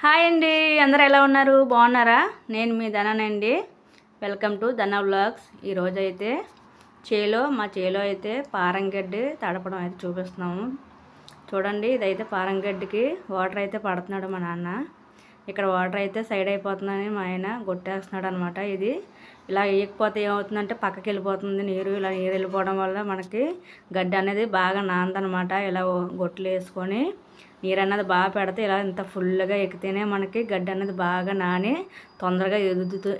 Hi అండి, అందరూ ఎలా ఉన్నారు? బాగున్నారా? నేను మీ ధనానండి. వెల్కమ్ టు ధన వ్లాగ్స్. ఈరోజు అయితే మా చేలో అయితే పారంగడ్డి తడపడం అయితే చూపిస్తున్నాము. చూడండి, ఇదైతే పారంగడ్డికి వాటర్ అయితే పడుతున్నాడు మా నాన్న. ఇక్కడ వాటర్ అయితే సైడ్ అయిపోతుందని మా ఆయన కొట్టేస్తున్నాడు అనమాట. ఇది ఇలా వేయకపోతే ఏమవుతుందంటే పక్కకి వెళ్ళిపోతుంది నీరు. ఇలా నీరు వెళ్ళిపోవడం వల్ల మనకి గడ్డి అనేది బాగా నాందనమాట. ఇలా గొట్లు వేసుకొని నీరు అన్నది బాగా పెడితే ఇలా ఇంత ఫుల్గా ఎక్కితేనే మనకి గడ్డి అనేది బాగా నాని తొందరగా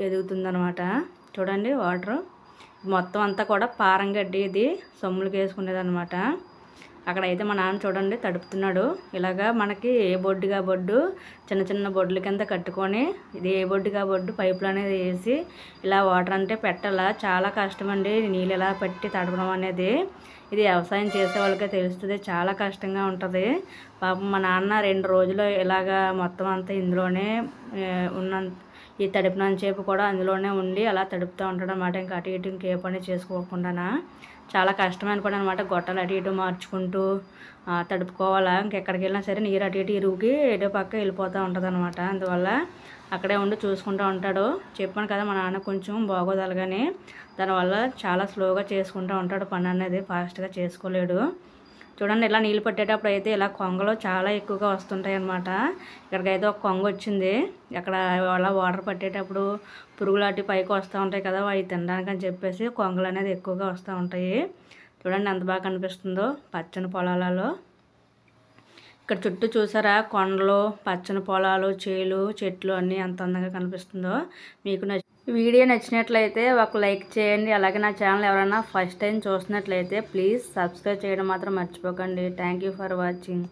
ఎదుగుతుంది అనమాట. చూడండి, వాటర్ మొత్తం అంతా కూడా పారంగడ్డి, ఇది సొమ్ములకి వేసుకునేది అనమాట. అక్కడైతే మా నాన్న చూడండి తడుపుతున్నాడు. ఇలాగా మనకి ఏ బొడ్డుగా బొడ్డు చిన్న చిన్న బొడ్ల కింద కట్టుకొని ఇది ఏ బొడ్డుగా బొడ్డు పైపులు అనేది వేసి ఇలా వాటర్ అంటే పెట్టాలా. చాలా కష్టమండి నీళ్ళు ఇలా పెట్టి తడపడం అనేది. ఇది వ్యవసాయం చేసే వాళ్ళకే తెలుస్తుంది, చాలా కష్టంగా ఉంటుంది. పాపం మా నాన్న 2 రోజులు ఇలాగా మొత్తం అంతా ఇందులోనే ఈ తడిపినంతసేపు కూడా అందులోనే ఉండి అలా తడుపుతూ ఉంటాడు అనమాట. ఇంకా అటు ఇటు ఇంకే పని చేసుకోకుండా చాలా కష్టమైన పని అనమాట. గొట్టలు అటు ఇటు మార్చుకుంటూ తడుపుకోవాలా. ఇంకెక్కడికి వెళ్ళినా సరే నీరు అటు ఇటు ఇరుగుకి ఏటో పక్క వెళ్ళిపోతూ ఉంటుంది అనమాట. అందువల్ల అక్కడే ఉండి చూసుకుంటూ ఉంటాడు. చెప్పాను కదా, మా నాన్న కొంచెం బాగోదలగానే దానివల్ల చాలా స్లోగా చేసుకుంటూ ఉంటాడు పని అనేది, ఫాస్ట్గా చేసుకోలేడు. చూడండి, ఇలా నీళ్ళు పట్టేటప్పుడు అయితే ఇలా కొంగలు చాలా ఎక్కువగా వస్తుంటాయి అన్నమాట. ఇక్కడికైతే ఒక కొంగ వచ్చింది. అక్కడ అలా వాటర్ పట్టేటప్పుడు పురుగులు అటు పైకి వస్తూ ఉంటాయి కదా, అవి తినడానికి అని చెప్పేసి కొంగలు అనేది ఎక్కువగా వస్తూ ఉంటాయి. చూడండి ఎంత బాగా కనిపిస్తుందో పచ్చని పొలాలలో. ఇక్కడ చుట్టూ చూసారా, కొండలు, పచ్చని పొలాలు, చేలు, చెట్లు అన్నీ ఎంత అందంగా కనిపిస్తుందో. మీకు వీడియో నచ్చినట్లయితే ఒక లైక్ చేయండి. అలాగే నా ఛానల్ ఎవరైనా ఫస్ట్ టైం చూస్తున్నట్లయితే ప్లీజ్ సబ్స్క్రైబ్ చేయడం మాత్రం మర్చిపోకండి. Thank you for watching.